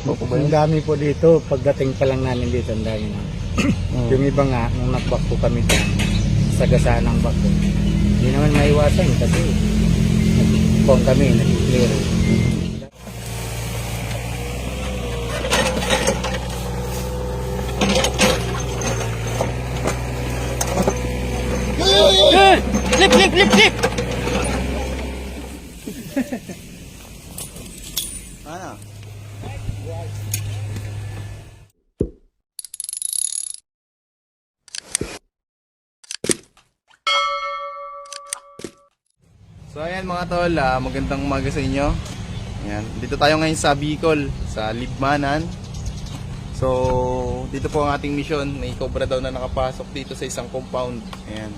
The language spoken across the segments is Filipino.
Totoo po ba Ang yun? dami po dito. Pagdating pa lang namin dito, ang dami na. Yung iba nga, nung nagbako kami dyan, sagasaan ng bako. Hindi naman maiwasan kasi nag-pong kami, nag-clear. Lip! Ano? So ayan mga tol, magandang umaga sa inyo. Ayan, dito tayo ngayon sa Bicol, sa Libmanan. So dito po ang ating mission. May cobra daw na nakapasok dito sa isang compound. Ayan.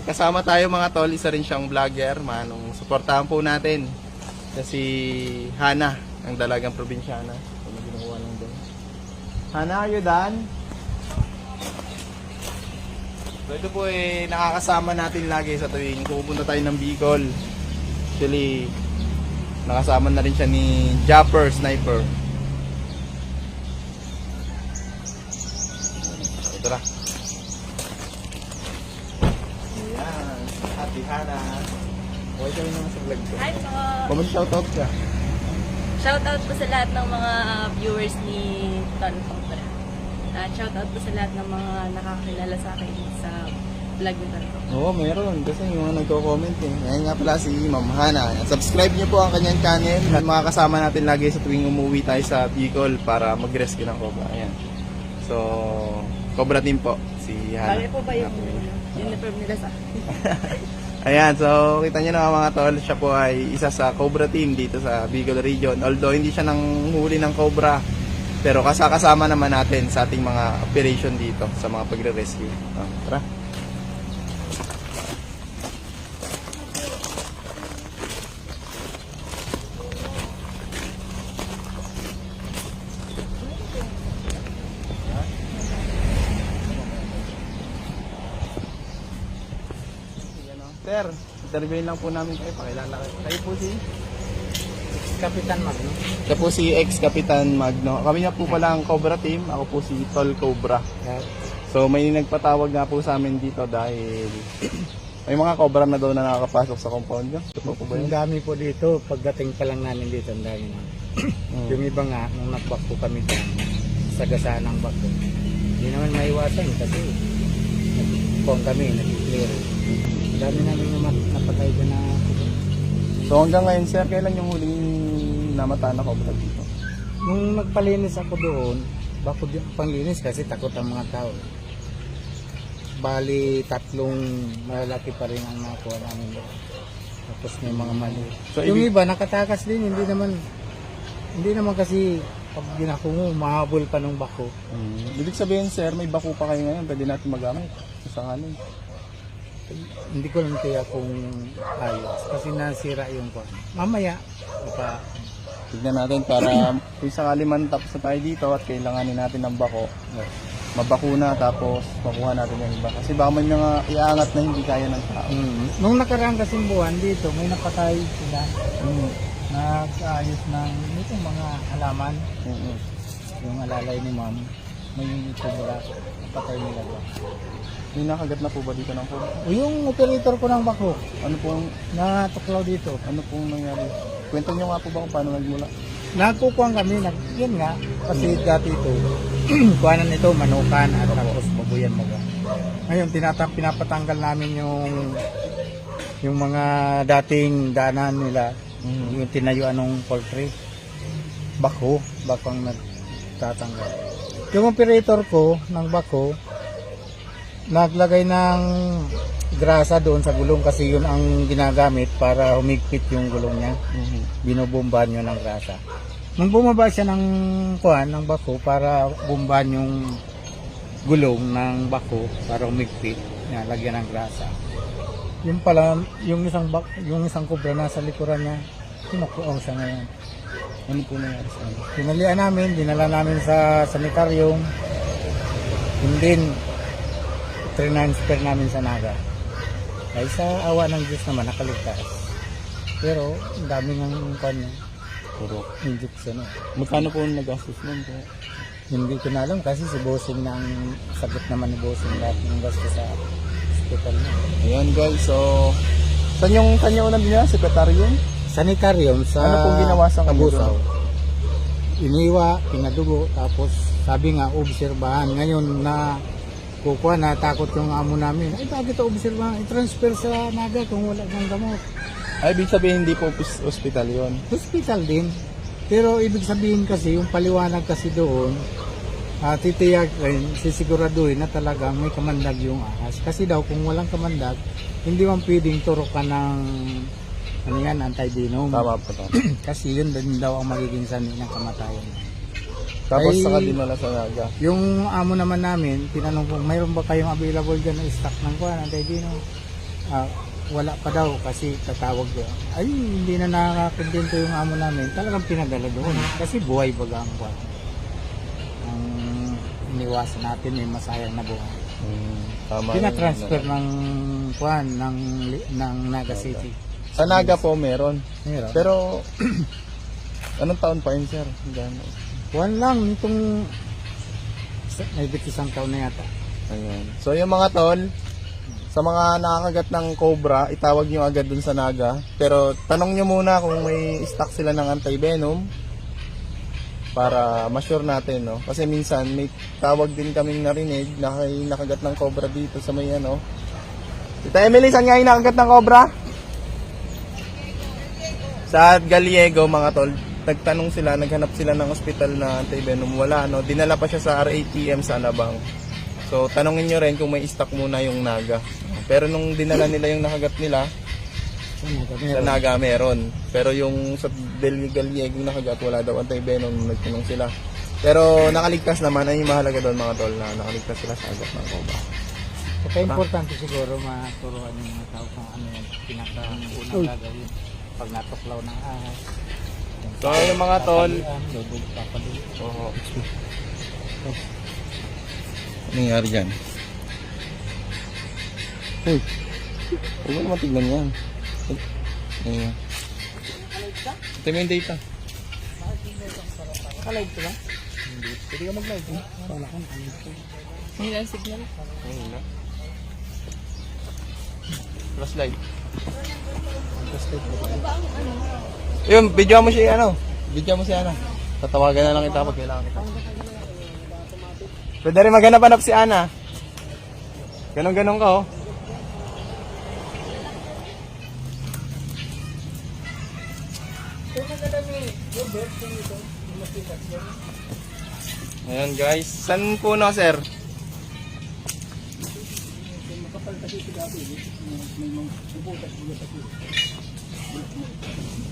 Kasama tayo mga tol, isa rin siyang vlogger. Manong suportahan po natin. Kasi Hana, ang dalagang probinsyana. Ano ginagawa lang doon? Hana, are you done? So ito po nakakasama natin lagi sa tuwing pupunta tayo ng Bicol. Actually, nakasama na rin siya ni Japper Sniper. Ito na. Ayan, Ate Hana. Okay kami naman sa vlog ko. Hi po! Comment-shoutout ka. Shoutout po sa lahat ng mga viewers ni Ton Cobra. At shoutout po sa lahat ng mga nakakilala sa akin sa vlog ni Ton Cobra. Oo, meron. Kasi yung mga nagko-comment eh. Ngayon nga pala si Ma'am Hana. Subscribe niyo po ang kanyang channel. At mga kasama natin lagi sa tuwing umuwi tayo sa Bicol para mag-rescue ng Cobra. Ayan. So, Cobra team po. Si Hana. Bagay po ba yung uniform nila sa akin? Ayan, so kita nyo na mga tol, siya po ay isa sa Cobra team dito sa Bicol region. Although hindi siya nang huli ng Cobra, pero kasama naman natin sa ating mga operation dito sa mga pagre-rescue. Tara. Sir, interviewin lang po namin kayo, pakilala kayo. Kayo po si? Kapitan Magno. Siya po si ex-Kapitan Magno. Kami nga po pala ang Cobra team, ako po si Tol Cobra. So may nagpatawag nga po sa amin dito dahil may mga Cobra na daw na nakakapasok sa compound nyo. Ito po ba Ang yun? dami po dito. Pagdating pa lang namin dito, ang dami na. Yung iba nga, nung nagbako kami dyan, sagasaan ng bako. Hindi naman maiwasan kasi nag-pong kami, nag-clear. Dami namin yung napatay ko na. So hanggang ngayon sir, kailan yung huling namataan na Cobra dito? Nung nagpalinis ako doon, bako panglinis kasi takot ang mga tao. Bali, 3 malalaki pa rin ang nakuha namin doon. Tapos may mga mali. So, Yung iba nakatakas din, hindi naman kasi pag ginako mo, mahabol pa ng bako. Ibig sabihin sir, may bako pa kayo ngayon, pwede natin magamit sa sangalan. Hindi ko lang kaya kung ayos kasi nasira yung kwan. Mamaya, baka Tignan natin para kung sakali man tapos na tayo dito at kailanganin natin ng bako, mabakuna tapos makuha natin yung iba. Kasi baka may mga iangat na hindi kaya ng tao. nung nakaraang kasing buwan dito, may napatay sila. Nag-ayos ng itong mga halaman. Yung alalay ni ma'am, may tumula, napatay nila doon. May nakagat na po ba dito ng Cobra? O yung operator ko ng bako, Ano pong natuklaw dito. nangyari? Kwento nyo nga po ba kung paano nagmula? Nagkukuhan kami, yun nga, kasi dati ito, kuhanan ito, manukan at tapos babuyan mo. Ngayon, pinapatanggal namin yung mga dating daanan nila, yung tinayuan ng poultry. Bako ang nagtatanggal. Yung operator ko ng bako, naglagay ng grasa doon sa gulong kasi yun ang ginagamit para humigpit yung gulong niya. Binubombahan nyo ng grasa. Nung bumaba siya ng kuhan, ng bako para bombahan yung gulong ng bako para humigpit, lagyan ng grasa. Yung pala, yung isang Cobra nasa likuran niya, kinukuong siya ngayon. Ano po nangyari sa ano? Pinalian namin, dinala namin sa sanitaryong, hindi transfer namin sa Naga. Ay sa awa ng Diyos naman nakaligtas. Pero ang dami ng kanya. Puro. injection. Magkano po nagastos nun po? Hindi ko na alam kasi si Bossing na ang sagot naman ni Bossing lahat ng gasto sa hospital na. Ayan guys, so saan yung unang niya? Sekretarium? Sanitarium sa Ano pong ginawa sa kanya Abusaw. doon? Iniwa, pinadugo, tapos sabi nga obserbahan. Ngayon na kukuha, natakot yung amo namin. Ay bakit obserbahan? I-transfer sa Naga kung wala ng gamot. Ay, ibig sabihin hindi po hospital yon. Hospital din. Pero ibig sabihin kasi, yung paliwanag kasi doon, titiyag rin, sisiguraduhin na talagang may kamandag yung ahas. Kasi daw kung walang kamandag, hindi man pwedeng turukan ng ano yan, antivenom. Tama po to. Kasi yun din daw ang magiging sanhi ng kamatayan. Tapos Ay, saka dinala sa Naga. Yung amo naman namin, tinanong kung mayroon ba kayong available dyan na stock ng kuwan, antivenom. Wala pa daw kasi tatawag doon. Ay, hindi na nakakondento yung amo namin. Talagang pinadala doon. Kasi buhay baga ang kuwan. Ang iniwasan natin may masayang na buhay. Tama. Pinatransfer ng kuwan ng Naga City. Sa Naga po meron. Meron. Pero anong taon pa yun, sir? Gano'n? Kuwan lang itong may isang taon na yata. Ayan. So yung mga tol, sa mga nakakagat ng cobra, itawag nyo agad dun sa Naga. Pero tanong nyo muna kung may stock sila ng anti-venom para ma-sure natin, no? Kasi minsan may tawag din kaming narinig na may nakagat ng cobra dito sa may ano. Tita Emily, saan nga yung nakagat ng cobra? Sa Gallego, mga tol. Nagtanong sila, naghanap sila ng ospital na anti-venom. Wala, no? Dinala pa siya sa RATM sa Alabang. So, tanongin nyo rin kung may stock muna yung Naga. Pero nung dinala nila yung nakagat nila, sa Naga meron. Pero yung sa Gallego nakagat, wala daw anti-venom, nagtanong sila. Pero nakaligtas naman, ay yung mahalaga doon mga tol, na nakaligtas sila sa agat ng cobra. Kaya importante siguro maturuan yung mga tao kung ano yung pinaka-unang gagawin pag natuklaw ng ahas. So, yung mga tol, Papadulo. oo. Ano nangyari dyan? Uy, huwag mo naman tignan yan. Ayan. Ito mo yung data. Nakalive ko ba? Hindi. Pwede ka mag-live. Wala kang Hindi lang signal. Ayun na. Plus light. Yun, video mo siya ano. Video mo siya ano. Tatawagan na lang kita pag kailangan kita. Pwede rin maghanap-hanap si Ana. Ganon-ganon ka oh. Ayan guys. San po na sir?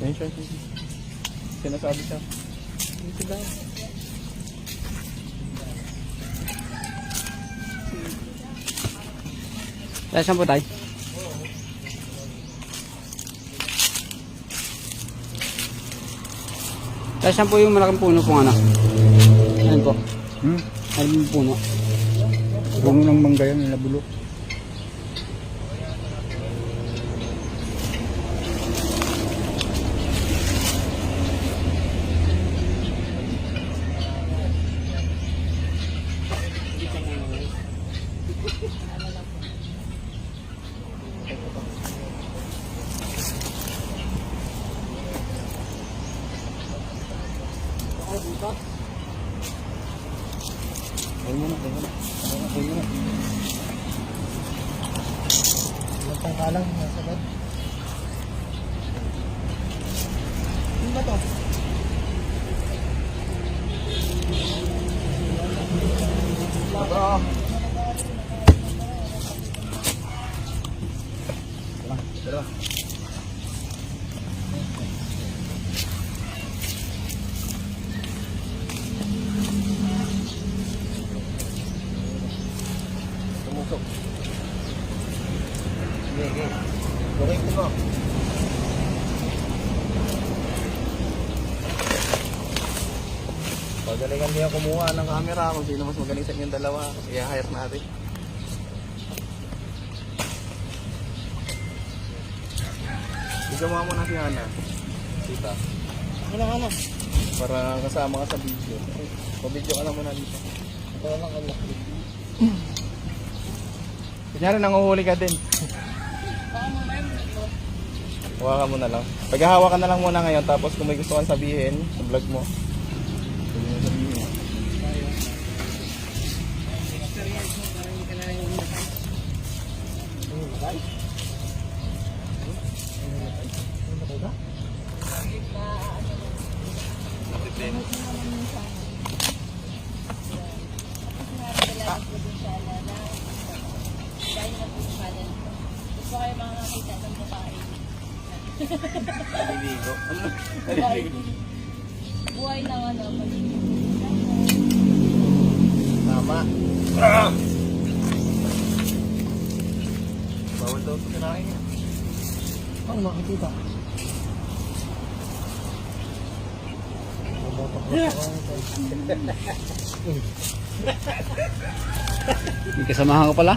Ayan siya. Sinasabi siya. Dito ba? Saan po tayo? Saan po yung malaking puno pong anak? Ano po? Ano yung puno? Puno ng mangga yan, nilabulok. Ayun muna, ayun muna. Ayun muna. Lantang kalang, nasa bed. Ano ba to? Aba. Dalawa. Tumusok. Sige. Gawin ko mo. Pagalingan niya kumuha ng camera kung sino mas magaling sa inyong dalawa. I-hire natin. Bigyan mo muna si Hana. Sita. Ano? Para kasama ka sa video. Pa-video ka lang muna dito. Ito lang ang laki. Kunyari, nanguhuli ka din. Hawakan mo na lang. Paghahawakan na lang muna ngayon, tapos kung may gusto kang sabihin sa vlog mo, pwede mo sabihin. Gusto kayo makakita ng babae. Naliligo. Buhay ng ano, Tama. Bawal daw ito kinain niya. Ang makikita. May kasamahan ko pala.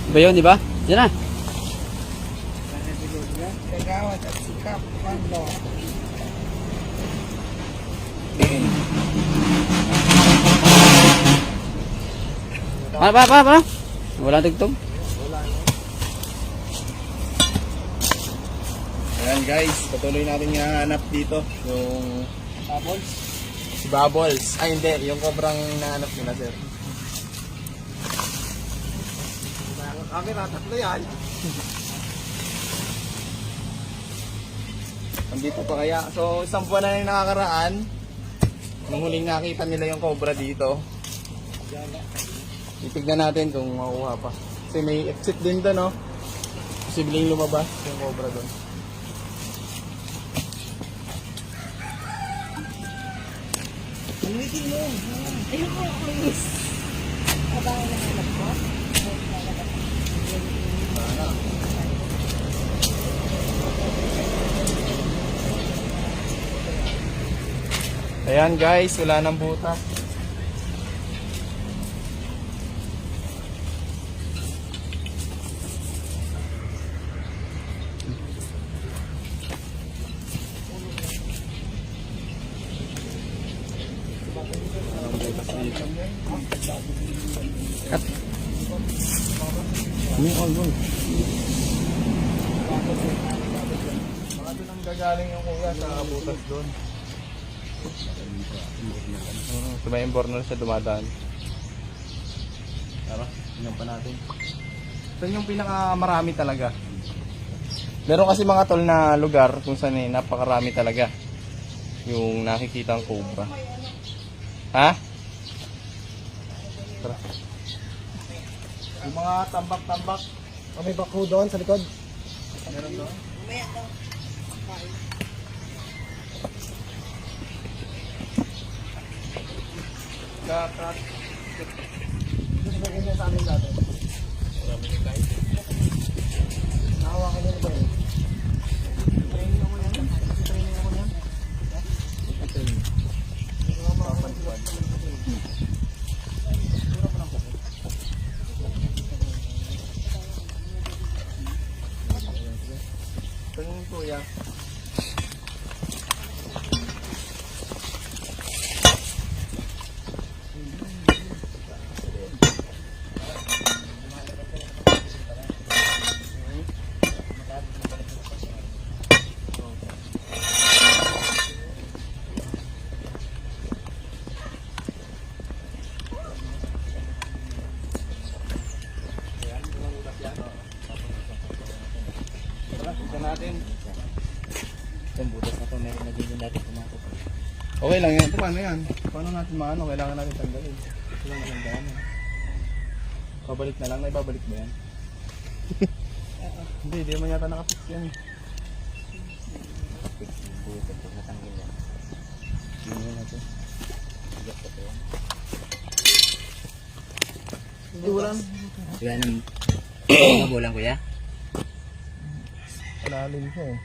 Iba yun, di ba? Yan na. Kagawad at sikap. Pando. Pa. Wala tugtog. Ayan guys, patuloy natin nga hanap dito yung Bubbles. si Bubbles. Ay hindi, yung kobrang nahanap nila sir. Akin na, tatlo yan. Nandito pa kaya. So isang buwan na yung nakakaraan. Nung huling nakita nila yung cobra dito. Titignan natin kung makuha pa. Kasi may exit din doon, no? Posibleng lumabas yung cobra doon. ayoko, please. Abangan na hanap ko. Ayan guys, wala nang butas. Mga doon ang gagaling yung kuya sa butas doon. Sa may Bornol siya dumadaan. Tara, tingnan pa natin. Saan yung pinakamarami talaga? Meron kasi mga tol na lugar kung saan napakarami talaga yung nakikita ang cobra. Ha? Tara. Yung mga tambak-tambak. May bako doon sa likod. Meron doon? Kakat. Gusto ko ganyan sa amin dati. Nahawakan nyo na ba yun? Training ako yan. Training ako yan. Tingin kuya. Tignan natin. Yung butas na to, meron na din yung dati pumasok. Okay lang yan. Paano yan? Paano natin maano? Kailangan natin tanggalin. Ito lang yung daan. Babalik na lang. May babalik ba yan? Hindi, di naman yata nakapix yan. Butas na natanggal yan. Tingnan natin. Hindi, walang. Diba nang mabulang kuya? Malalim siya eh.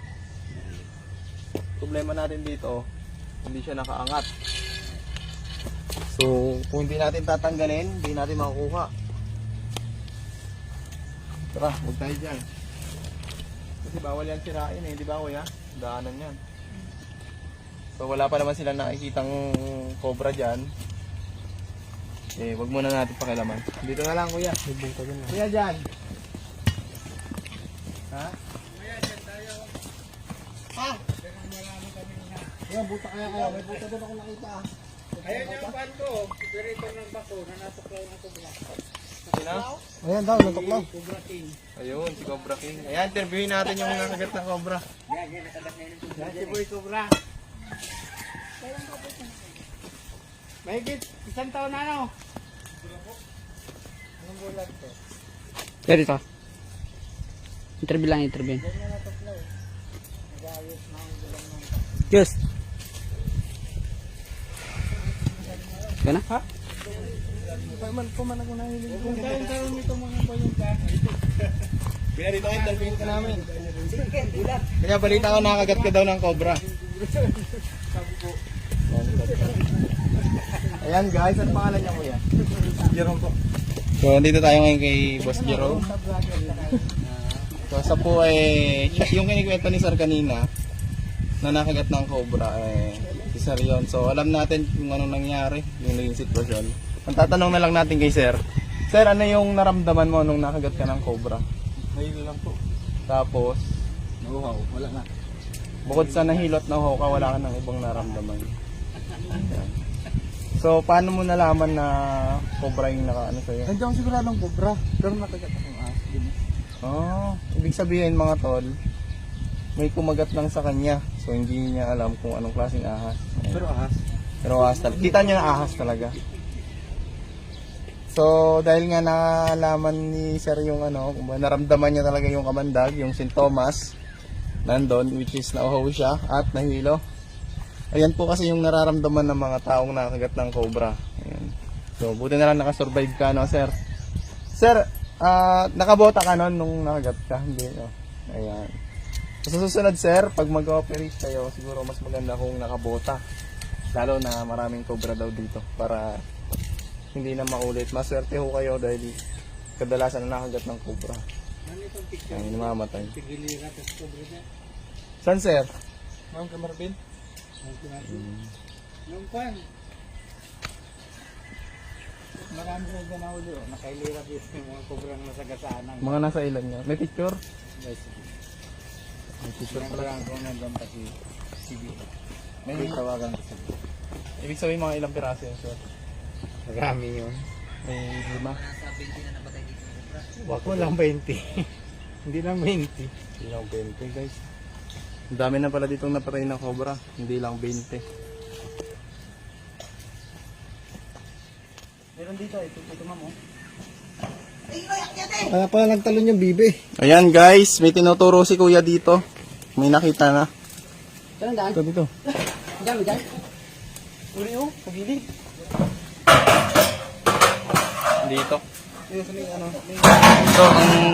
Problema natin dito, hindi siya nakaangat. So, kung hindi natin tatanggalin, hindi natin makukuha. Tara, huwag tayo dyan. Kasi bawal yan sirain eh, di ba kuya? Daanan yan. So wala pa naman sila nakikitang cobra dyan. Eh, wag muna natin pakilaman. Dito na lang kuya. Kuya dyan. Ha? Kuya dyan tayo. Ha? Kuya, buta kaya kayo. May buta doon ako nakita. Ayan yung pan ko. Operator ng bako na nasuklaw ng kubla. Sino? Ayan daw, natuklaw. Kubra King. Ayun, si Cobra King. Ayan, interviewin natin yung nakagat ng cobra. Yan si Boy Cobra. Mahigit, 1 taon na ano? Anong bulag to? Kaya dito. Interview lang, interview. Yes. Kaya na? Puman ako nahilig. Kung taon nito mga bayong Kaya dito kayo, interviewin ka namin. Kaya balita ko nakagat ka daw ng cobra. Ayan guys, ano pangalan niya kuya? Jerome po. So, dito tayo ngayon kay Boss Jerome. So, sa po yung kinikwento ni Sir kanina, na nakagat ng cobra, si Sir yun. So, alam natin kung anong nangyari, yung naging sitwasyon. Ang tatanong na lang natin kay Sir, Sir, ano yung naramdaman mo nung nakagat ka ng cobra? Mahilo lang po. Tapos, Nauhaw, wala na. bukod sa nahilot na ka, wala ka ng ibang naramdaman. Ayan. So, paano mo nalaman na cobra yung nakaano sa'yo? Hindi ako siguradong cobra, pero nakagat akong ahas din. Oh, ibig sabihin mga tol, may kumagat lang sa kanya. So, hindi niya alam kung anong klaseng ahas. Ayan. Pero ahas. Pero ahas talaga. Kita niya na ahas talaga. So, dahil nga nalaman ni Sir yung kung ba, naramdaman niya talaga yung kamandag, yung sintomas, nandun, which is nauhaw siya at nahilo. Ayan po kasi yung nararamdaman ng mga taong nakagat ng cobra. Ayan. So, buti na lang nakasurvive ka, no, Sir? Sir, nakabota ka nun nung nakagat ka? Hindi, no? Ayan. So, sa susunod, Sir, pag mag-operate kayo, siguro mas maganda kung nakabota. Lalo na maraming cobra daw dito para hindi na maulit. Maswerte ho kayo dahil kadalasan na nakagat ng cobra. Ano itong picture? Ay, namamatay. Tigilira, tapos cobra niya. Saan, Sir? Ma'am Kamarvin? Yung pan. Marami na dyan ako doon. Nakailira dito yung mga kobrang nasagasaan ng Mga nasa ilan niya? May picture? guys. May picture pala. Sinambarang ko na doon kasi sige. May tawagan ko sa Ibig sabihin mga ilang piraso yun, Sir? marami yun. May 5? Wako lang 20. Hindi lang 20. Hindi lang 20, guys. Ang dami na pala ditong napatay ng cobra. Hindi lang 20. Meron dito, ito ma'am oh. Kaya pala nagtalon yung bibe. Ayan, guys. May tinuturo si Kuya dito. May nakita na. Saan daan? Ito dito. Diyan, diyan. Uri oh, pagilid. Dito. So,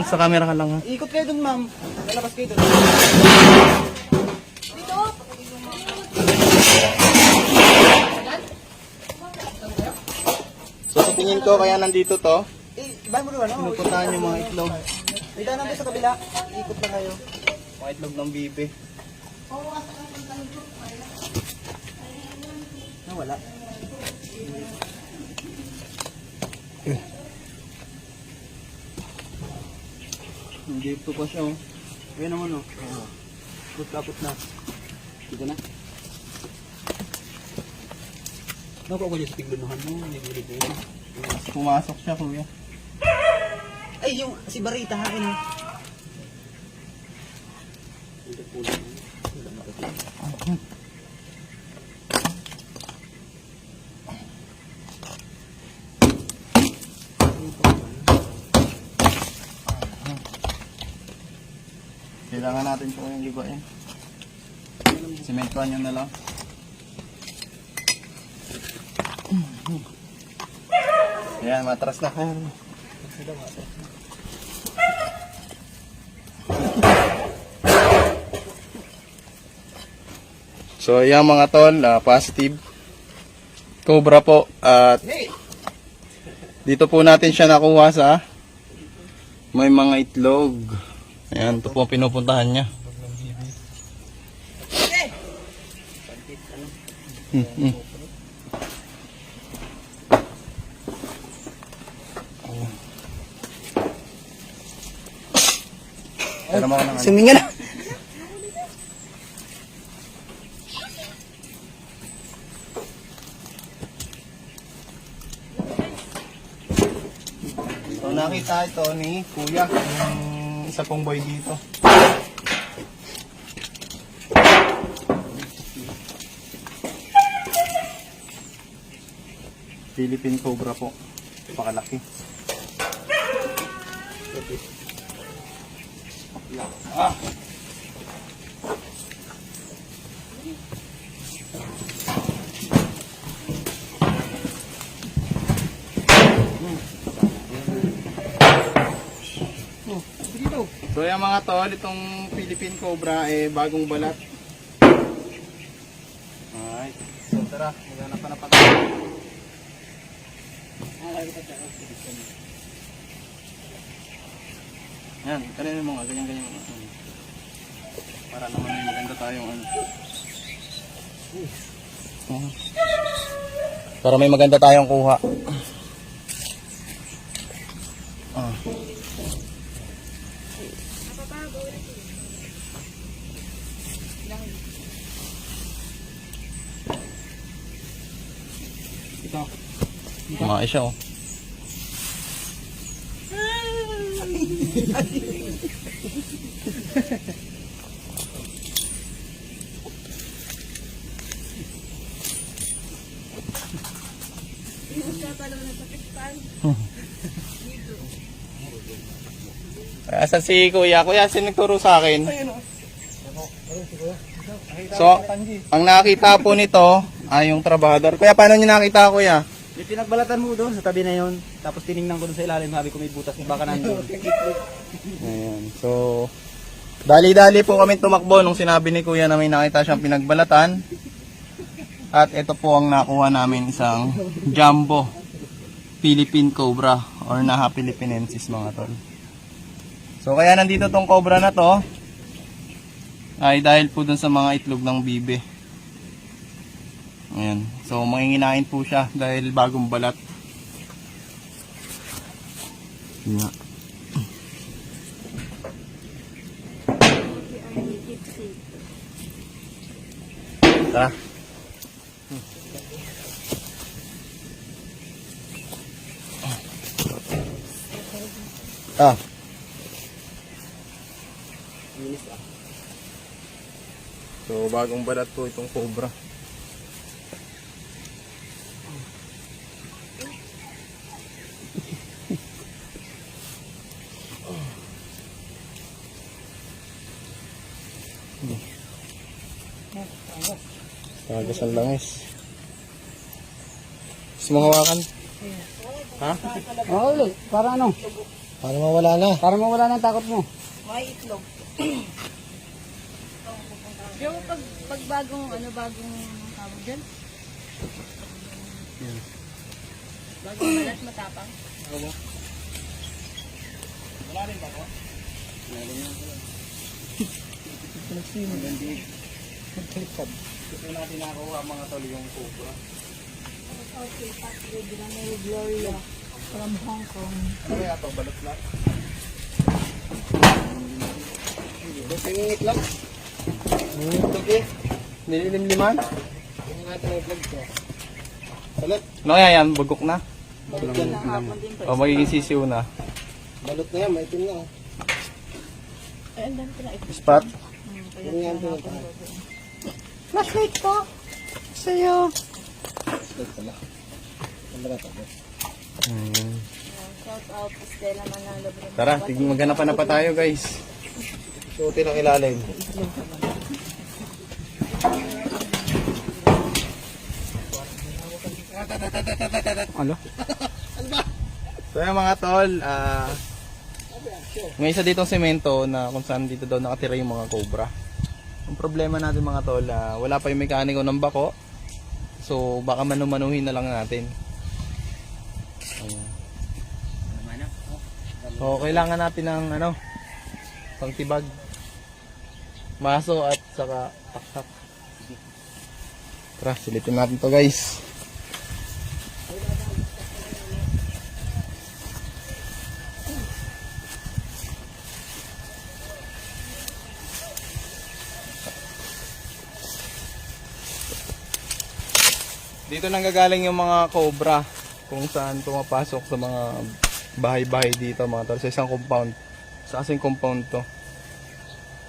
sa camera ka lang ha. Ikot kayo dun ma'am. Lalabas kayo dun. So, sa tingin ko, kaya nandito to. Ibahin mo doon ano? Pinupuntahan yung mga itlog. May daan nandun sa kabila. Ikot lang kayo. Mga itlog ng bibe. Wala. Dito pa siya, oh. Ayan naman oh. Put na. Dito na. Naku ako dyan sa tiglunuhan mo. Hindi ko dito. Pumasok siya, Kuya. Ay, yung si Barita hain oh. Kailangan natin po yung libain. Sementuhan nyo na lang. Ayan, matras na. So, ayan mga tol, positive. Cobra po. At dito po natin siya nakuha sa may mga itlog. Ayan, ito po ang pinupuntahan niya. Pero mo ng ano. Suminga na. So nakita ito ni Kuya, yung isa pong boy dito. Philippine Cobra po. Pakalaki. Ah. So yung mga tol, itong Philippine Cobra bagong balat. Alright. So tara, maghanap na pa tayo. Yan, kanina mo nga, ganyan-ganyan mo. Para naman may maganda tayong ano. Para may maganda tayong kuha. Ah. Ito. Kumain siya oh. Asan si Kuya? Kuya, sino nagturo sa akin? So, ang nakita po nito ay yung trabahador. Kuya, paano niyo nakita, Kuya? Yung pinagbalatan mo doon sa tabi na yun. Tapos tiningnan ko doon sa ilalim. Sabi ko may butas. Baka nandun. Ayan. So, dali-dali po kami tumakbo nung sinabi ni Kuya na may nakita siyang pinagbalatan. At ito po ang nakuha namin, isang jumbo Philippine Cobra or Naha Philippinensis mga tol. So kaya nandito tong cobra na to ay dahil po dun sa mga itlog ng bibe. Ayan. So manginginain po siya dahil bagong balat. Yeah. Tara. Ah. So bagong balat po itong cobra. Tagas ang langis. Gusto mo hawakan? Ha? Oo, para ano? Para mawala na. Para mawala ng takot mo. May itlog. Yung pag bagong tawag dyan? Bagong balat matapang. Wala rin ba ko? Wala rin yan. Ito natin nakuha mga tol yung cobra. Okay, Patrick Gloria from Hong Kong. Ano yan ito? Balot na? Tingit lang. Ito eh. Nililimliman? Yung natin ang vlog ko. Balot. Ano kaya yan? Bugok na? Balot yan. O magiging sisiw na? Balot na yan. Maitim na. Ay, ang dami pala ito. Spot? Yung yan po. Flashlight ko! Sa'yo! Balot pala. Ang balat ako. Shout out to Stella Manalo. Tara, maghanapan na pa tayo guys. Suotin ang ilalim. Ano? So yung mga tol, may isa ditong semento na kung saan dito daw nakatira yung mga cobra. Ang problema natin mga tol, wala pa yung mekaniko ng bako. So baka manumanuhin na lang natin. Ayan. So kailangan natin ng ano, pangtibag, maso at saka taktak. Tara, silipin natin to guys. Dito nanggagaling yung mga cobra kung saan pumapasok sa mga bahay-bahay dito mga tol, sa isang compound. Sa kasing compound to.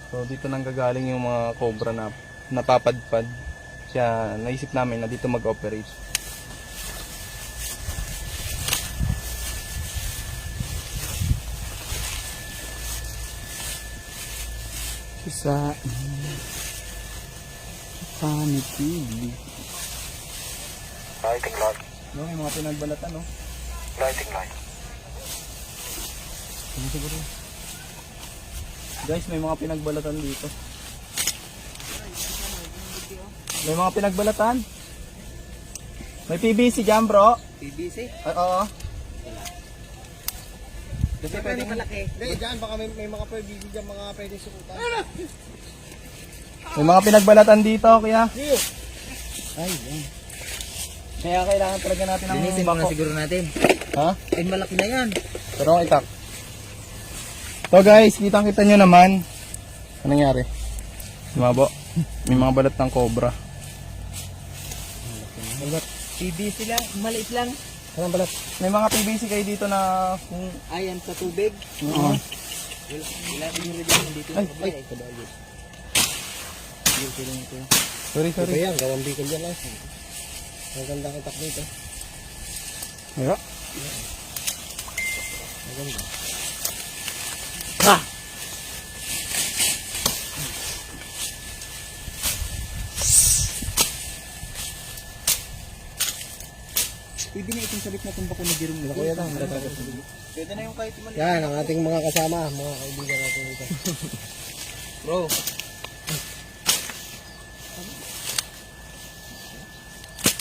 So dito nanggagaling yung mga cobra na napapadpad. Kaya naisip namin na dito mag-operate. Sa Panitili. Lighting light. No, may mga pinagbalatan no. Lighting light. Guys, may mga pinagbalatan dito. May mga pinagbalatan. May PVC dyan, bro. PVC? Oo. Kasi pwede Malaki. Hindi, dyan baka may mga PVC dyan, mga pwede sukutan. May mga pinagbalatan dito, kaya. Ay, yan. Kaya kailangan talaga natin ng Linisin bako. muna siguro natin. Ha? Ay, malaki na yan. Pero itak. So guys, kitang-kita nyo naman. Anong nangyari? Lumabo. May mga balat ng cobra. PVC lang, maliit lang. Anong balat? May mga PVC kayo dito na kung... Ayan sa tubig. Oo. Wala siguro dyan dito. Ay, ay. Sorry, sorry. Yan, gawang bikol dyan lang. Ang ganda kitak dito. Ayo. Maganda. Pwede na itong sabit na itong bako na dirong nila. Kuya lang, Pwede na yung kahit mali. yan, ang ating mga kasama, mga kaibigan natin dito. Bro.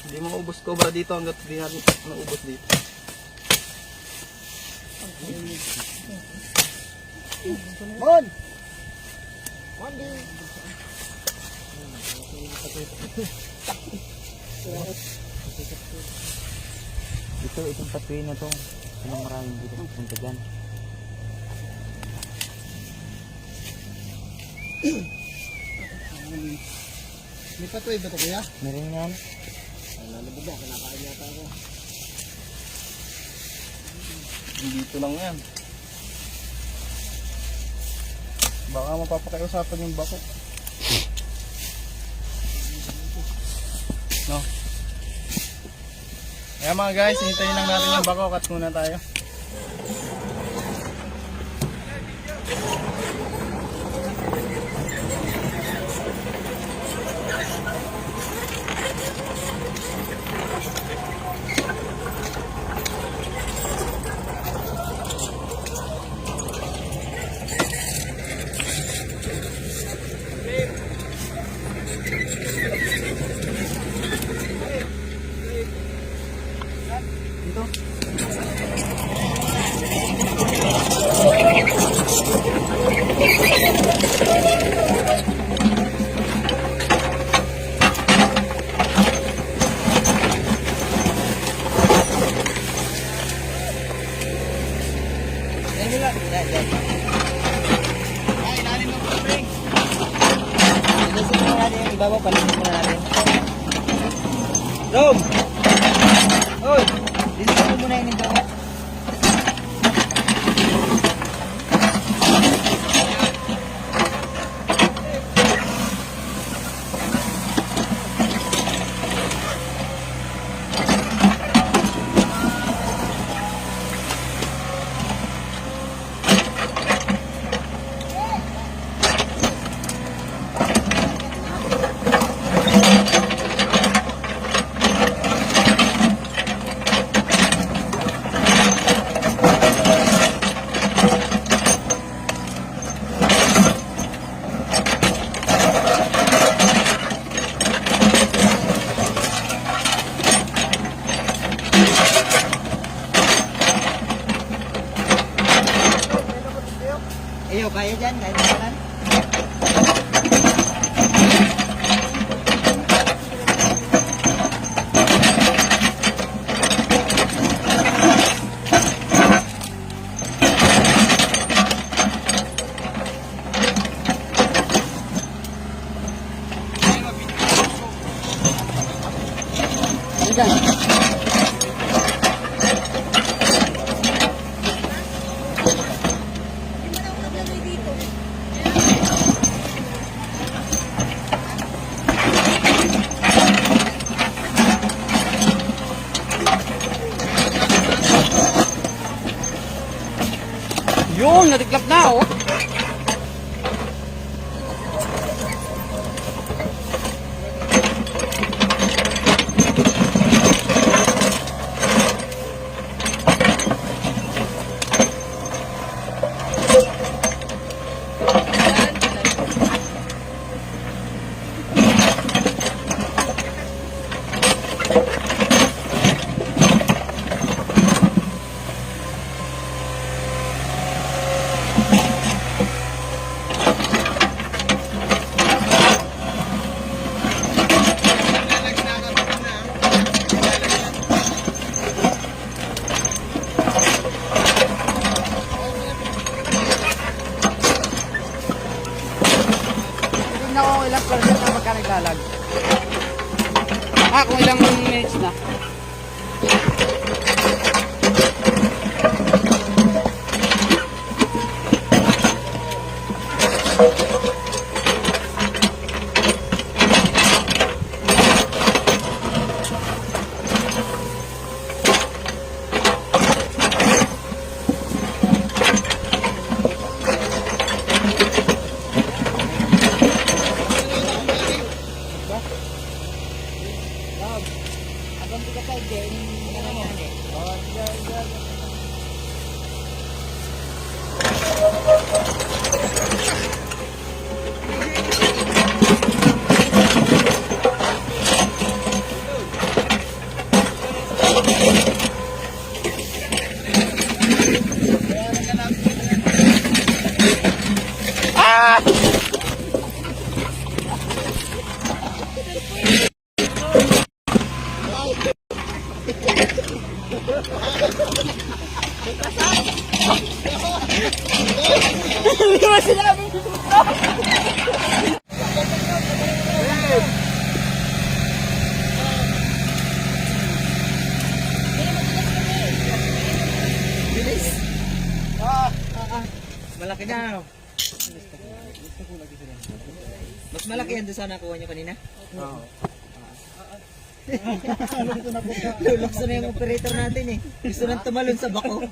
Hindi mo ubos cobra dito hanggat hindi natin naubos dito. Mon! Itong patuloy na to. Anong maraming dito punta dyan? May patuloy ba ito kuya? Meron yan. Lalabog ba? Kinakain yata ako. Dito lang yan. Baka mapapakiusapan yung bako. No. Kaya mga guys, hintayin lang natin yung bako. Cut muna tayo. Ibabaw, palitin muna natin. Dom! Oy! Lilitin mo muna yung ibabaw. Ayaw, kaya dyan, kaya dyan. dyan. Yun, natiklap na oh. Tingnan ko kung ilang percent na magka naglalag. Kung ilang minutes na. Malaki na. Mas malaki yan doon sa nakuha nyo kanina? Oo. Lulokso na yung operator natin eh. Gusto nang tumalon sa bako.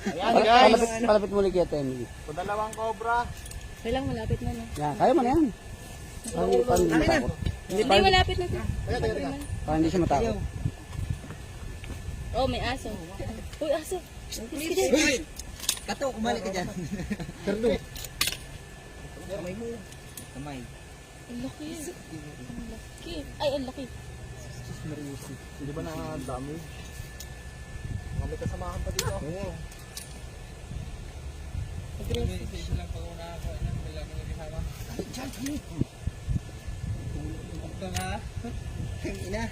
Ayan guys. Palapit mo ulit kaya Emily. So, dalawang cobra. Kailang malapit na no? Yan, kaya mo na yan. Parang hindi matakot. Hindi, malapit na siya. Parang hindi siya matakot. Oh, may aso. Uy, aso. Kato, kumali ka dyan. Kamay mo. Kamay. Ang laki. Ang laki. Ay, ang laki. Hindi ba na-dami? Kami kasamahan pa dito. Oo. Ito nga. Ang ina.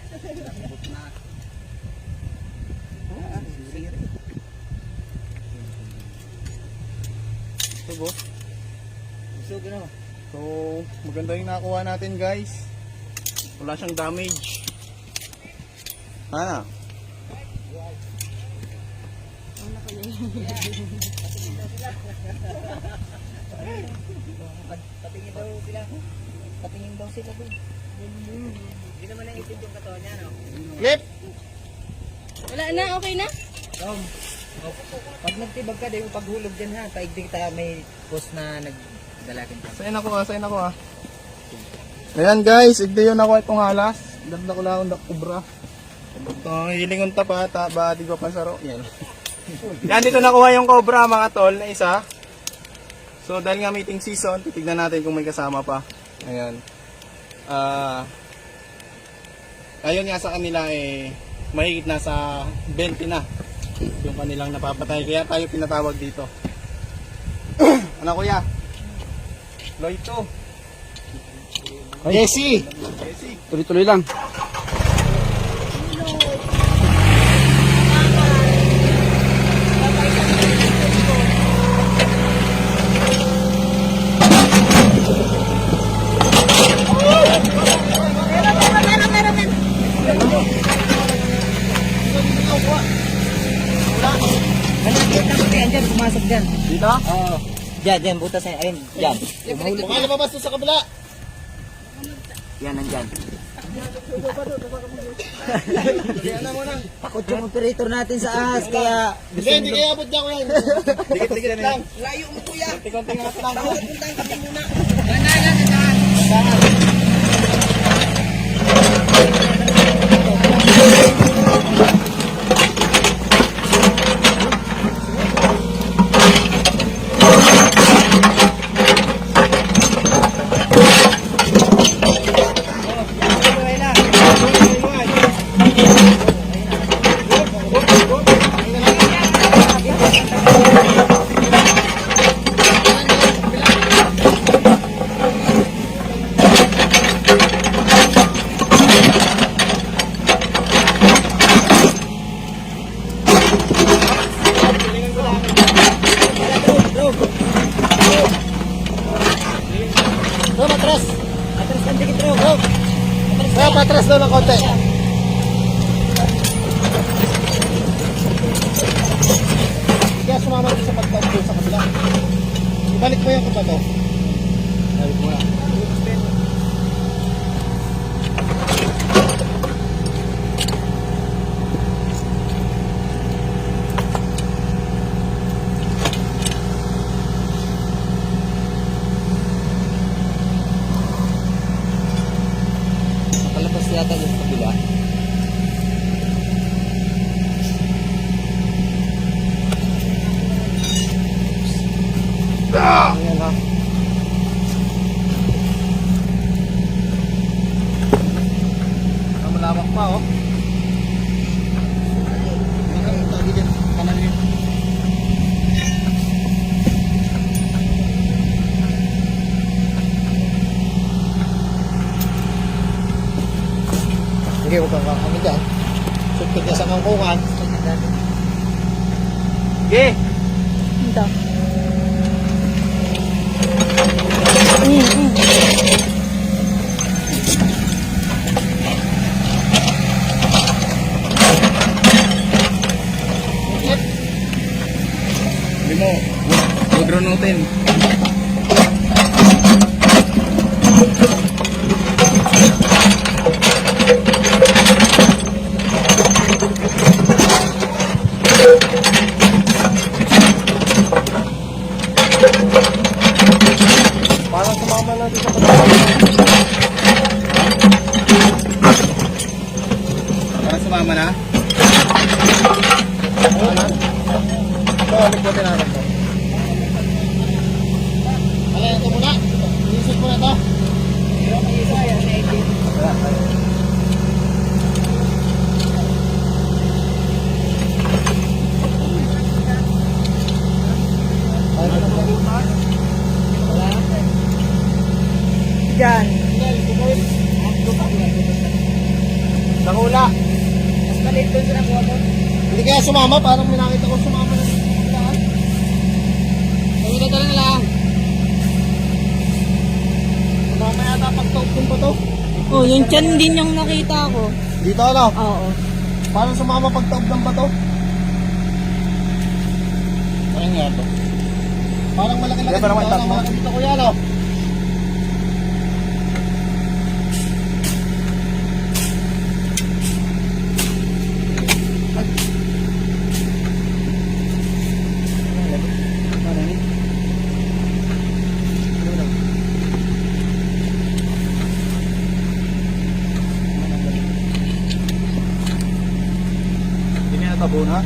Ito bo. Gusto ko na. So, maganda yung nakuha natin guys. Wala siyang damage. Ano? Patingin daw sila. Patingin daw sila doon. Hindi naman ang itin yung katawan niya, no? Clip! Wala na, okay na? Tom, pag nagtibag ka, di mo paghulog dyan ha. Paigdi kita may post na nagdalagan ka. Sayin ako ah. Ayan guys, igdi yun ako itong halas. Dagda ko lang ang kubra. Ito, hilingon tapat, ba di ko pansaro. Yan. Yan, dito nakuha yung cobra mga tol na isa. So dahil nga meeting season, titignan natin kung may kasama pa. Ayan. Ayon nga sa kanila mahigit na sa 20 na yung kanilang napapatay. Kaya tayo pinatawag dito. Ano kuya? Loito. Jesse! Tuloy-tuloy lang. Malapit na puti, andyan, pumasok dyan. Dito? Oo. Dyan, butas na, ayun, dyan. Baka lumabas sa kabila. Yan, nandyan. Takot yung operator natin sa ahas, kaya... Hindi kaya abot dyan ko yan. Dikit-dikit lang. Layo mo kuya. Konti-konti nga lang. Puntahan kami muna. Atras lang dikit, bro. Kaya patras daw ng konti. Kaya sumama din sa pagtawag sa kabila. Ibalik mo yung kapato. Ibalik mo na. Nakalabas yata yung kabila. Ayan ha. Malawak pa oh. Lagi dyan. Kanan yun. Sige, huwag kang kami dyan. Sukit ka sa mangkungan. Sige! Ito. Hindi mo. Huwag runutin. Parang sumama natin sa Parang sumama na? Oo na? Ito, likbotin natin ito. Alay, ito muna. Iisip mo na ito. Diyan. Nakula. Mas maliit doon sa nakuha mo. Hindi kaya sumama, parang may nakita ko sumama na. Dala na lang. Sumama yata pagtautin pa to. Oh, yung tiyan din yung nakita ko. Dito ano? Oo. Parang sumama pagtaob ng bato. Ano nga to? Parang malaki-laki. Parang malaki dito kuya no? Tabo na.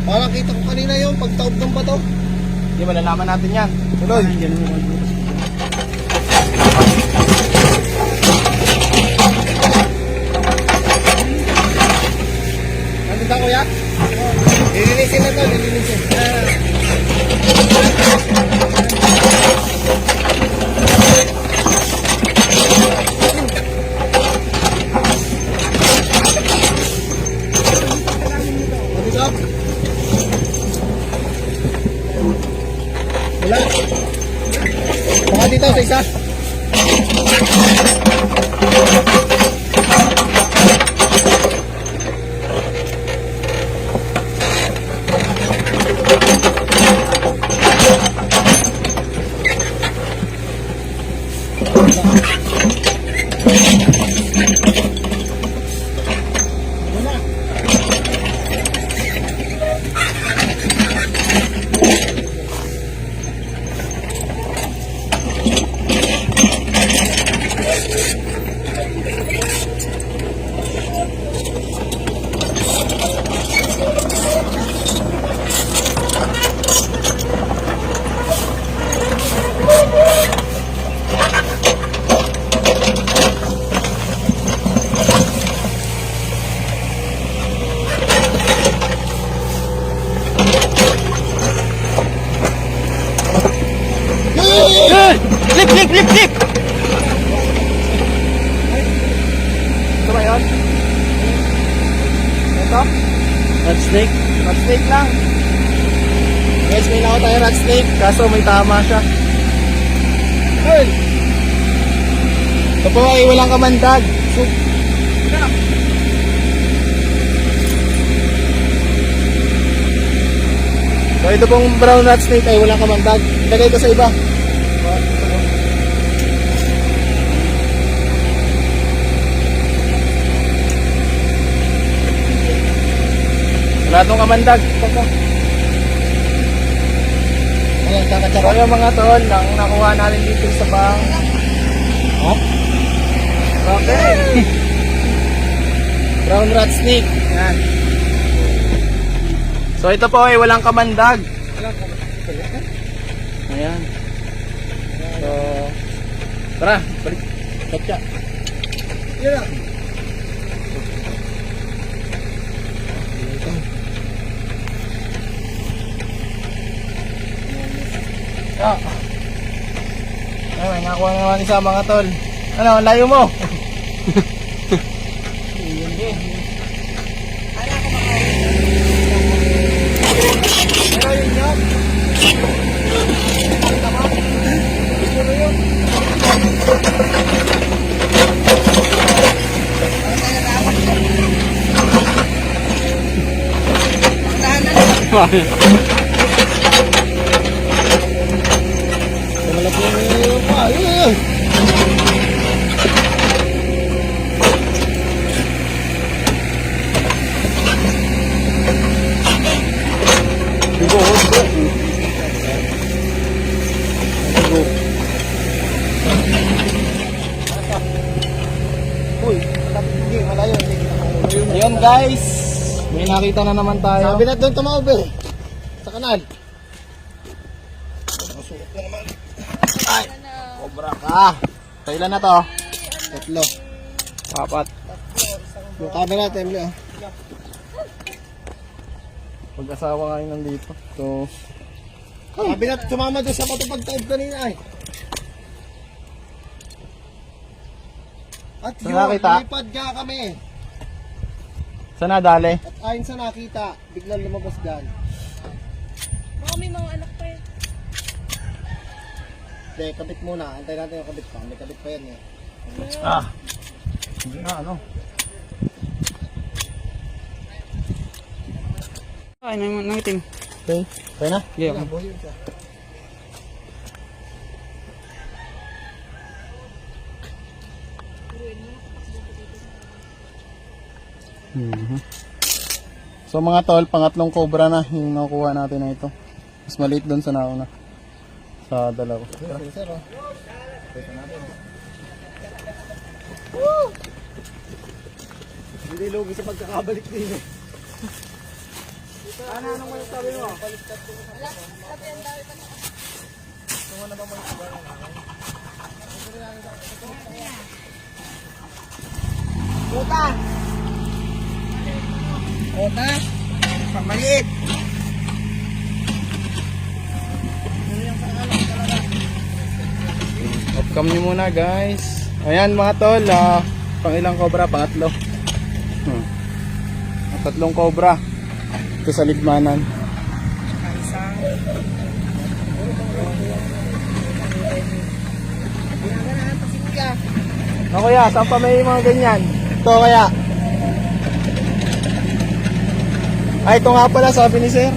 Parang kita ko kanina yung pagtaob ng bato. Hindi, malalaman natin yan. Tuloy. Nandun ka kuya? Lilinisin na to, lilinisin. Wala. Baka dito sa isa. Lip! Ito ba yun? Ito? Rat snake. Rat snake lang. Guys, may nakaw tayo rat snake. Kaso may tama siya. Hey! Ito po ay walang kamandag. So ito pong brown rat snake ay walang kamandag. Lagay ko sa iba. Wala tong kamandag. Ayan, So kakatsara. yung mga tol, ang nakuha natin dito sa bang... Oh? Okay. Brown rat snake. Yan. So ito po ay walang kamandag. Ayan. So, tara, balik. Katya. Yan lang. Ah. Ay, may nakuha na naman isa mga tol. Ano, ang layo mo? Pero yun yun. Malaki yung ayun. Uy, hindi, malayo. Hindi kita makuha. Ayun guys, may nakita na naman tayo. Sabi na doon tumaob eh. Sa kanal. Ay, cobra ka. Kailan na to? Tatlo. Apat. Yung camera, temple oh. Pag-asawa nga yun nandito. So, Sabi na sumama doon sa patupag-taib kanina ay. At Saan yun, nakita? lipad nga kami. saan nadali? At ayon sa nakita, biglang lumabas dyan. Baka may mga anak pa yun. Hindi, kabit muna. Antay natin yung kabit pa. May kabit pa yan eh. Ah. Hindi na, ano? Ay, nangiting. Okay. Okay na? Yeah. Buhay yun siya. So mga tol, pangatlong cobra na yung nakuha natin na ito. Mas maliit doon sa nauna. Sa dalawa. Sir, oh. Hindi lugi sa pagkakabalik din eh. Anong may sabi mo? Puta! Puta! Pamaliit! Off-cam nyo muna guys. Ayan mga tol, pang ilang cobra? Pangatlo. Tatlong cobra. Ito sa ligmanan. Ano kaya? Saan pa may mga ganyan? Ito kaya? Ay, ito nga pala sabi ni sir.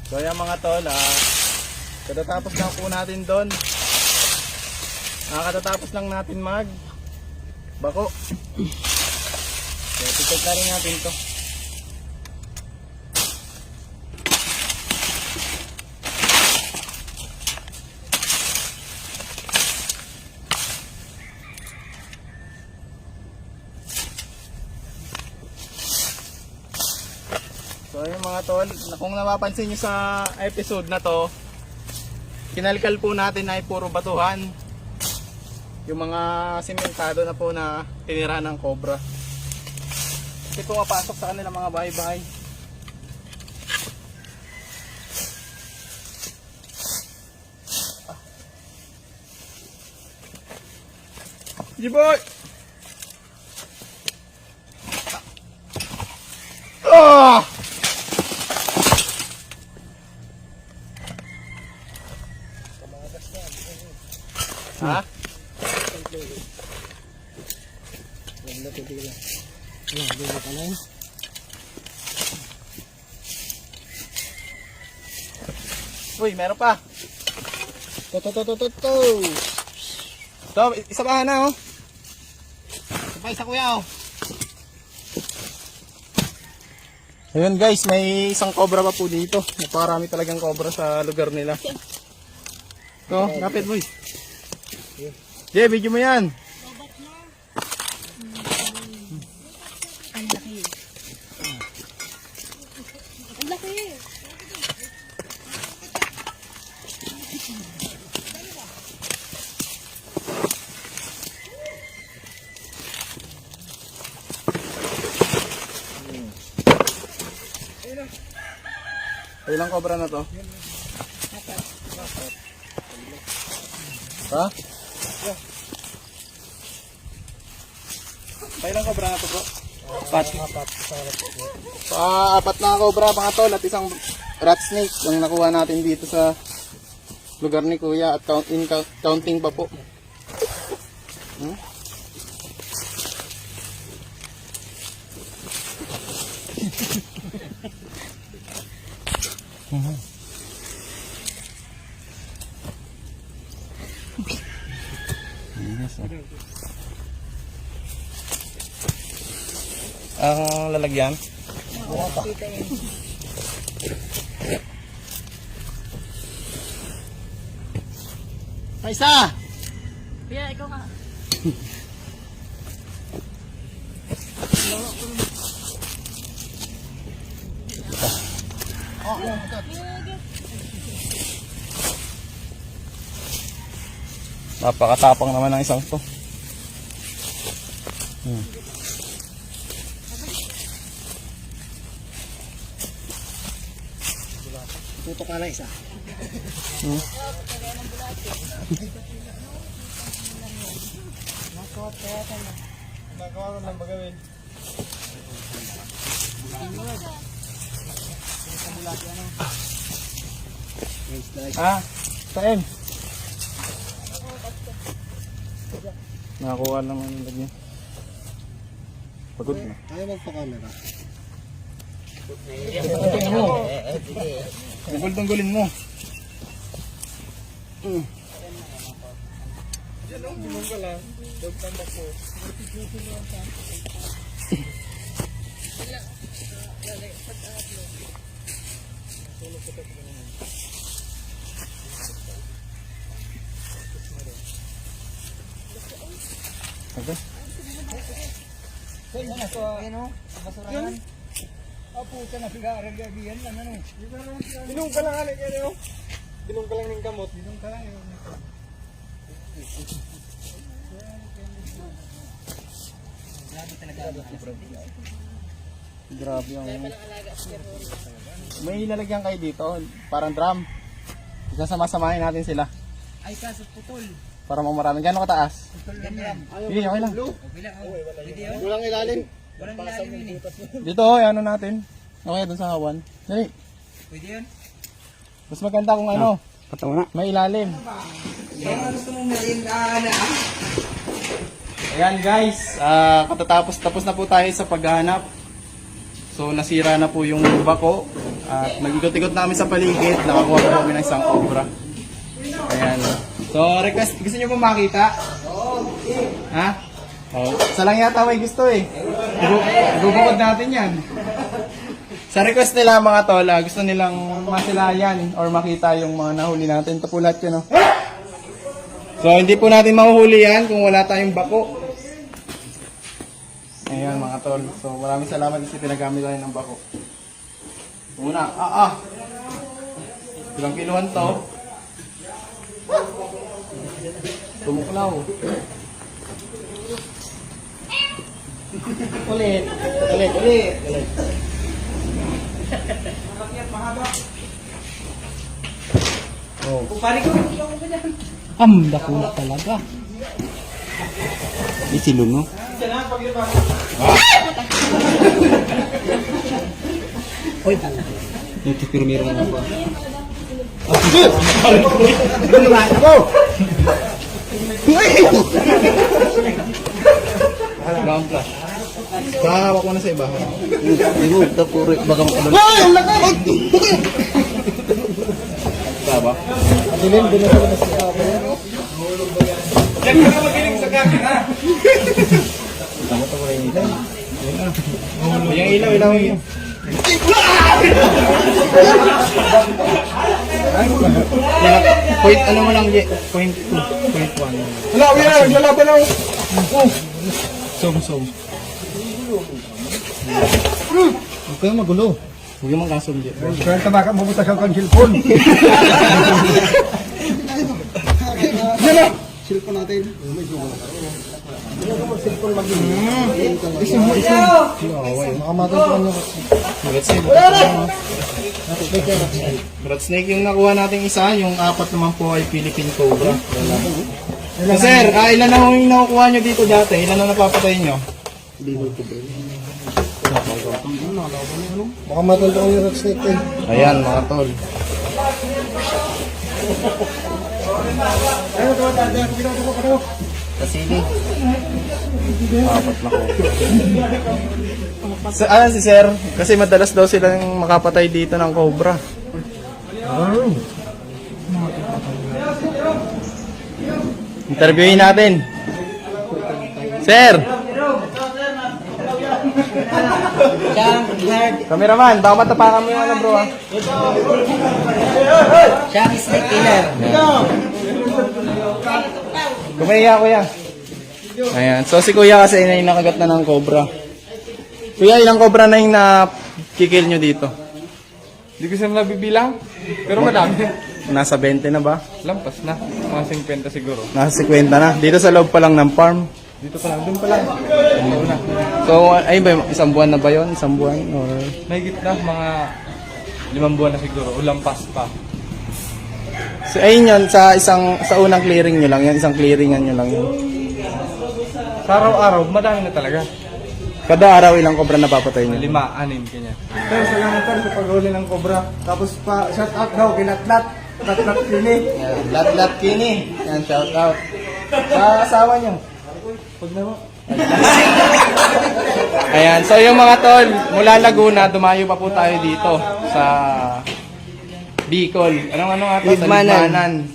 So ayan mga tol, katatapos lang po natin doon. Katatapos lang natin bako. So titik na rin natin to. So ayun mga tol, kung napapansin nyo sa episode na to, kinalkal po natin ay puro batuhan. Yung mga simentado na po na tinira ng cobra. Kasi pumapasok sa kanila mga bahay-bahay. Jiboy! Ah! Ha? Uy, meron pa. To. So, isa pa na oh. Sabay sa kuya oh. Ayun guys, may isang cobra pa po dito. Napakarami talagang cobra sa lugar nila. So, lapit boy. Jay, video mo yan. Ang laki. Ang laki. Ilang cobra na to? Ha? Ilang cobra na to bro? Apat na cobra mga tol at isang rat snake ang nakuha natin dito sa lugar ni Kuya at counting pa po. Ang lalagyan. May isa! Kuya, ikaw nga. Napakatapang naman ng isang to. Tutok ka na isa. Nagawa lang bagawin. Ah, saan? Nakakuha naman yung lagyan. Pagod na. Ayaw magpa-camera. Tunggol-tunggolin mo. Okay. Binong ka lang alin yan oh. Binong ka lang ng gamot. Binong ka lang yun. Grabe yung... May lalagyan kayo dito, parang drum. Sasama-samahin natin sila Ay, kaso putol. para mamarami. Gano'ng kataas? Ganyan. Sige, okay lang. Okay lang. Pwede yun. Walang ilalim. Walang ilalim yun eh. Dito, ano natin? Okay, dun sa hawan. Dali. Pwede yun. Mas maganda kung ano, Pataw na. may ilalim. Gusto mong naliin Ayan guys, tapos na po tayo sa paghahanap. So nasira na po yung bako at nag-ikot-ikot namin sa paligid, nakakuha po kami ng isang cobra. Ayan. So request, gusto niyo po makita? Ha? Oh, isa lang yata may gusto eh. Ibubukod natin yan. Sa request nila mga tola, gusto nilang masilayan or makita yung mga nahuli natin. Ito po lahat yun, oh. So hindi po natin mahuhuli yan kung wala tayong bako. Ayan mga tol. So maraming salamat kasi pinagamit tayo ng bako. Una, ilang kiluhan to? Tumuklaw. Ulit. Oh. Dako na talaga. Isilong, no? Ito, pero meron nga pa. Ground flash. Kakahawak mo na sa iba. Hindi mo, tapos baka makabalik. Tama? Yung ilaw, ilaw yun. Point, ano mo lang, point 2, point 1. Wala, wala pa lang. Som. Huwag kayong magulo. Huwag yung mga kasong dyan. Kaya tabaka mabutas ang kang cellphone. Yan na! Cellphone natin. Makamatay ko kanya. Rat snake yung nakuha nating isa, yung 4 naman po ay Philippine Cobra. So, sir, ilan na yung nakukuha nyo dito dati? Ilan na napapatay nyo? Makamatay ko kanya rat snake din. Ayan, mga tol. Kasili. 4 na ko. Si sir, kasi madalas daw silang makapatay dito ng cobra. Interviewin natin. Sir! Siya ang hard. Cameraman, baka matapakan mo yung ano bro ha. Siya ang snake killer. Kumaya kuya. Ayan, so si kuya kasi na yung nakagat na ng cobra. Kuya, ilang cobra na yung nakikil nyo dito? Hindi ko siya nabibilang, pero madami. Nasa 20 na ba? Lampas na, mga 50 siguro. Nasa 50 na. Dito sa loob pa lang ng farm. Dito pa lang, doon pa lang. So, ay ba, isang buwan na ba yon? Isang buwan? Or... Mahigit na, mga 5 buwan na siguro, o lampas pa. So, ayun yun, sa unang clearing nyo lang yan, isang clearingan nyo lang yun. Sa araw-araw, madami na talaga. Kada araw ilang cobra napapatay nyo? 5, 6, kanya. Pero salamat sa paghuli ng cobra. Tapos pa shout out daw kinatlat. Latlat kini. Yan, lat kini. Yan, shout out. Sa asawa nyo. Pag na mo. Ayan, so yung mga tol, mula Laguna, dumayo pa po tayo dito sa Bicol. Anong nga to? Sa Libmanan.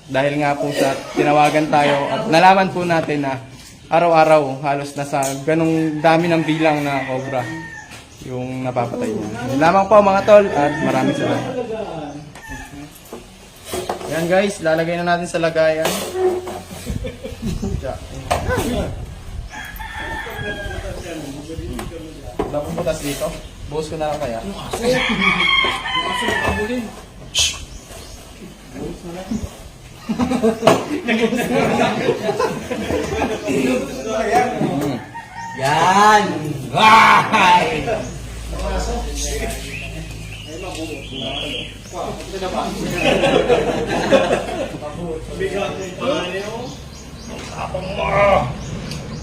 Dahil nga po sa tinawagan tayo at nalaman po natin na araw-araw halos nasa ganong dami ng bilang na cobra yung napapatay niya. Yun lamang po mga tol at maraming salamat. Yan guys, lalagay na natin sa lagayan. Wala pong butas dito. Buhos ko na lang kaya. Yan! Right!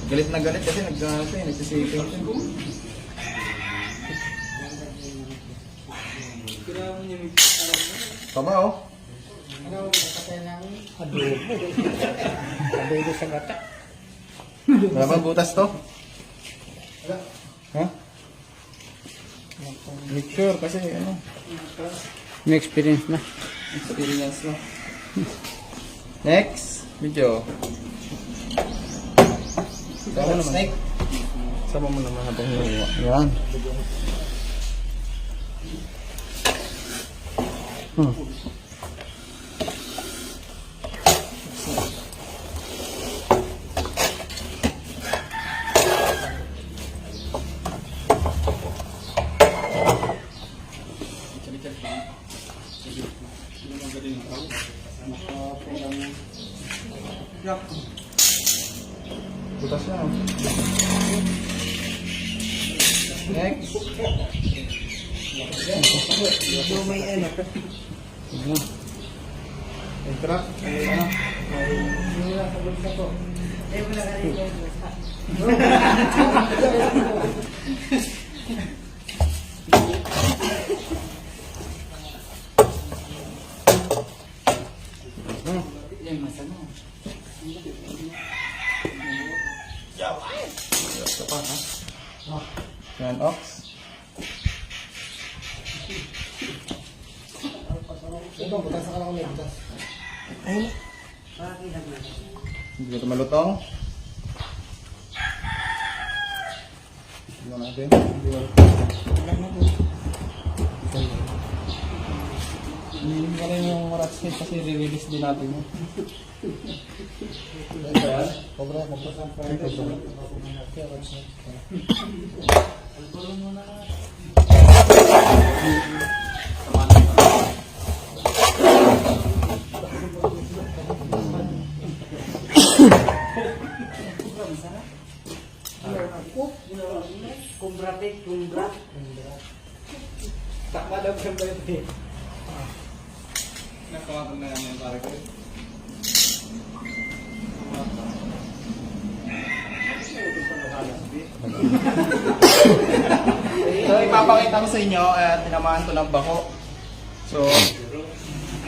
Galit na galit kasi nagsisiping siya. Tama oh. Adobo sa gata. Wala bang butas to? Ha? Make sure kasi ano, May experience na. experience na. Next video. Sama naman. Snake. Sama mo naman habang hinuha. Yan. Butas na. Oh. Next. So may ano. Entra. Ano? Eh, wala ka rin. Yan, Ox. Hindi ko ito malutong. Tingnan natin. Hindi pa rin yung rats head kasi re-release din natin yun. Cobra. Nakawatan na yan pare ko. So ipapakita ko sa inyo at tinamahan ko ng bako. So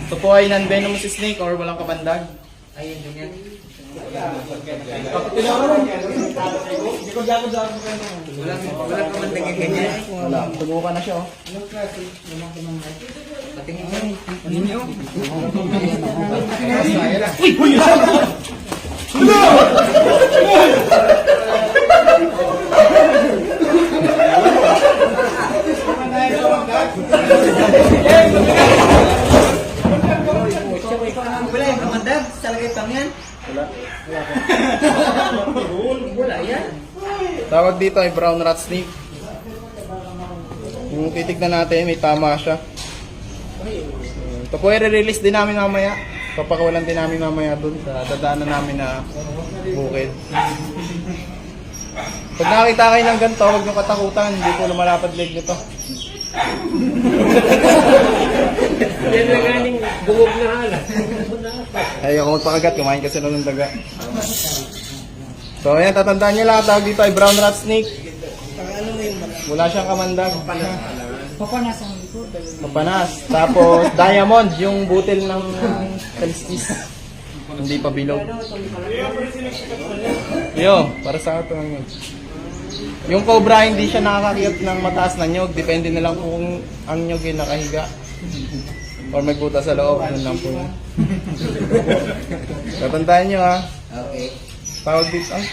ito po ay non-venomous snake or walang kabandag. Ayun, ganyan. Wala ka man ganyan. Wala, tubukan na siya oh. Patingin mo. Ninyo. Wala yung kamandag. Salagay pang yan. Wala yan. Tawag dito ay brown rat snake. Yung titignan natin, may tama siya. Ito po i-release din namin mamaya. Papakawalan din namin mamaya dun sa dadaanan namin na bukid. Pag nakita kayo ng ganito, huwag nyo katakutan. Hindi po lumalapad leg nito. Yan na galing bungog na hala. Ay, ako magpakagat. Kumain kasi nun ng daga. So, ayan. Tatandaan nyo lang. Tawag dito ay brown rat snake. Wala siyang kamandag. Papanas. Tapos, diamond. Yung butil ng kaliskis. Hindi pa bilog. Yo, para sa ito yun. Yung cobra, hindi siya nakakakiyat ng mataas na nyog. Depende na lang kung ang nyog ay nakahiga. Or may buta sa loob. Yun lang po yun. Tatandaan nyo ha. Okay. Tawag dito. Ang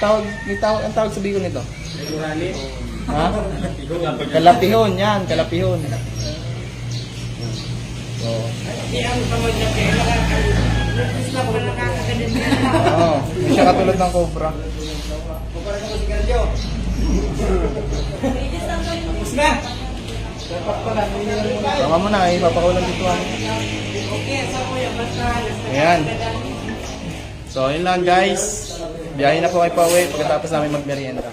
tawag sa Bicol nito. Ha? Kalapihon. Yan, kalapihon. So. Oo. Hindi siya katulad ng cobra. Tama mo na, ipapakulan dito ang. Ayan. So, yun lang guys. Biyahe na po kayo pa uwi pagkatapos namin magmerienda.